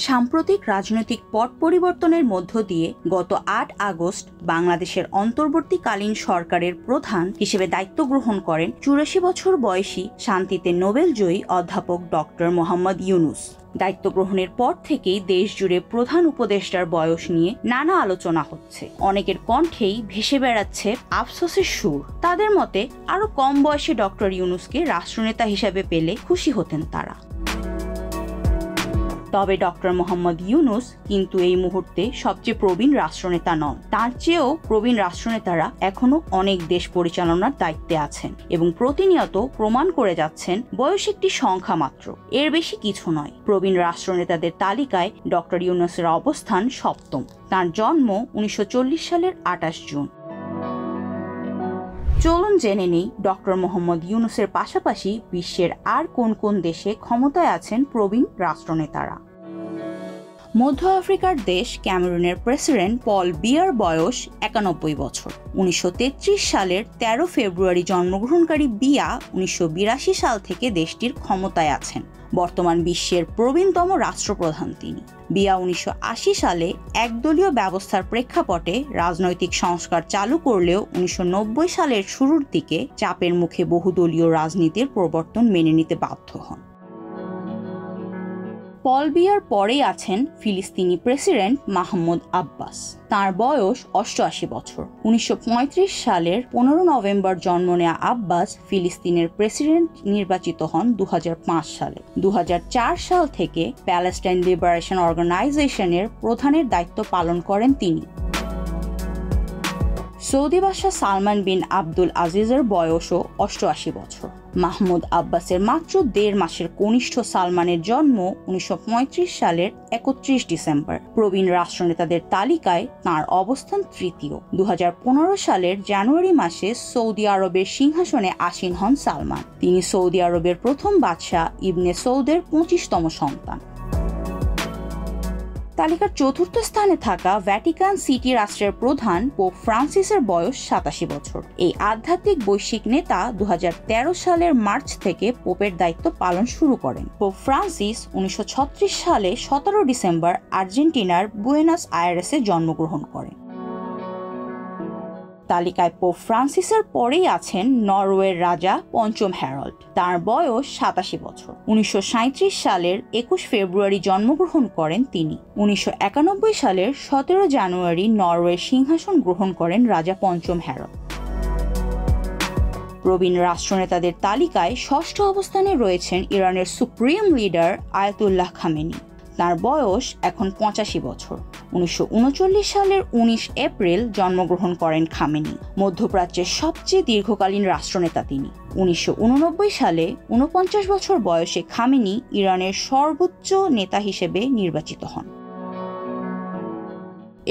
সাম্প্রতিক রাজনৈতিক পট পরিবর্তনের মধ্য দিয়ে গত ৮ আগস্ট বাংলাদেশের অন্তর্বর্তীকালীন সরকারের প্রধান হিসেবে দায়িত্ব গ্রহণ করেন ৮৪ বছর বয়সী শান্তিতে নোবেলজয়ী অধ্যাপক ডক্টর মোহাম্মদ ইউনূস। দায়িত্ব গ্রহণের পর থেকেই দেশ জুড়ে প্রধান উপদেষ্টার বয়স নিয়ে নানা আলোচনা হচ্ছে। অনেকের কণ্ঠেই ভেসে বেড়াচ্ছে আফসোসের সুর। তাদের মতে আরো কম বয়সে ডক্টর ইউনূসকে রাষ্ট্রনেতা হিসেবে পেলে খুশি হতেন তারা। তবে ডক্টর মোহাম্মদ ইউনূস কিন্তু এই মুহূর্তে সবচেয়ে প্রবীণ রাষ্ট্রনেতা নন। তার চেয়েও প্রবীণ রাষ্ট্রনেতারা এখনো অনেক দেশ পরিচালনার দায়িত্বে আছেন এবং প্রতিনিয়ত প্রমাণ করে যাচ্ছেন বয়স একটি সংখ্যা মাত্র, এর বেশি কিছু নয়। প্রবীণ রাষ্ট্রনেতাদের তালিকায় ডক্টর ইউনূসের অবস্থান সপ্তম। তার জন্ম 1940 সালের 28 জুন। চলুন জেনে নেই ডক্টর মোহাম্মদ ইউনূসের পাশাপাশি বিশ্বের আর কোন কোন দেশে ক্ষমতায় আছেন প্রবীণ রাষ্ট্রনেতারা। মধ্য আফ্রিকার দেশ ক্যামেরুনের প্রেসিডেন্ট পল বিয়ার বয়স 91 বছর। 1933 সালের 13 ফেব্রুয়ারি জন্মগ্রহণকারী বিয়া 1982 সাল থেকে দেশটির ক্ষমতায় আছেন। বর্তমান বিশ্বের প্রবীণতম রাষ্ট্রপ্রধান তিনি। বিয়া 1980 সালে একদলীয় ব্যবস্থার প্রেক্ষাপটে রাজনৈতিক সংস্কার চালু করলেও 1990 সালের শুরুর দিকে চাপের মুখে বহুদলীয় রাজনীতির প্রবর্তন মেনে নিতে বাধ্য হন। পল বিয়ার পরেই আছেন ফিলিস্তিনি প্রেসিডেন্ট মাহমুদ আব্বাস। তার বয়স 88 বছর। 1935 সালের 15 নভেম্বর জন্ম নেওয়া আব্বাস ফিলিস্তিনের প্রেসিডেন্ট নির্বাচিত হন 2005 সালে। 2004 সাল থেকে প্যালেস্টাইন লিবারেশন অর্গানাইজেশনের প্রধানের দায়িত্ব পালন করেন তিনি। সৌদি বাদশাহ সালমান বিন আব্দুল আজিজের বয়সও 88 বছর। মাহমুদ আব্বাসের মাত্র 1.5 মাসের কনিষ্ঠ সালমানের জন্ম 1935 সালের 31 ডিসেম্বর। প্রবীণ রাষ্ট্রনেতাদের তালিকায় তাঁর অবস্থান তৃতীয়। 2015 সালের জানুয়ারি মাসে সৌদি আরবের সিংহাসনে আসীন হন সালমান। তিনি সৌদি আরবের প্রথম বাদশাহ ইবনে সৌদের 25তম সন্তান। তালিকার চতুর্থ স্থানে থাকা ভ্যাটিকান সিটি রাষ্ট্রের প্রধান পোপ ফ্রান্সিসের বয়স 87 বছর। এই আধ্যাত্মিক বৈশ্বিক নেতা 2013 সালের মার্চ থেকে পোপের দায়িত্ব পালন শুরু করেন। পোপ ফ্রান্সিস 1936 সালে 17 ডিসেম্বর আর্জেন্টিনার বুয়েনোস আয়ারেসে জন্মগ্রহণ করেন। তালিকায় পোপ ফ্রান্সিসের পরেই আছেন নরওয়ের রাজা পঞ্চম হ্যারল্ড। তার বয়স 87 বছর। 1937 সালের 21 ফেব্রুয়ারি জন্মগ্রহণ করেন তিনি। 1991 সালের 17 জানুয়ারি নরওয়ের সিংহাসন গ্রহণ করেন রাজা পঞ্চম হ্যারল্ড। প্রবীণ রাষ্ট্রনেতাদের তালিকায় ষষ্ঠ অবস্থানে রয়েছেন ইরানের সুপ্রিম লিডার আয়াতুল্লাহ খামেনি। তার বয়স এখন 85 বছর। 1939 সালের 19 এপ্রিল জন্মগ্রহণ করেন খামেনি। মধ্যপ্রাচ্যের সবচেয়ে দীর্ঘকালীন রাষ্ট্রনেতা তিনি। 1989 সালে 49 বছর বয়সে খামেনি ইরানের সর্বোচ্চ নেতা হিসেবে নির্বাচিত হন।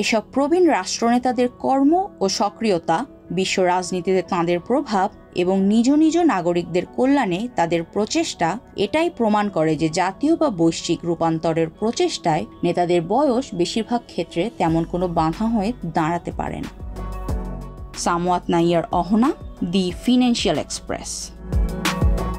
এসব প্রবীণ রাষ্ট্রনেতাদের কর্ম ও সক্রিয়তা বিশ্ব রাজনীতিতে তাঁদের প্রভাব এবং নিজ নিজ নাগরিকদের কল্যাণে তাদের প্রচেষ্টা এটাই প্রমাণ করে যে জাতীয় বা বৈশ্বিক রূপান্তরের প্রচেষ্টায় নেতাদের বয়স বেশিরভাগ ক্ষেত্রে তেমন কোনো বাধা হয়ে দাঁড়াতে পারে না। সামওয়াত নাইয়ার অহনা, দি ফিনান্সিয়াল এক্সপ্রেস।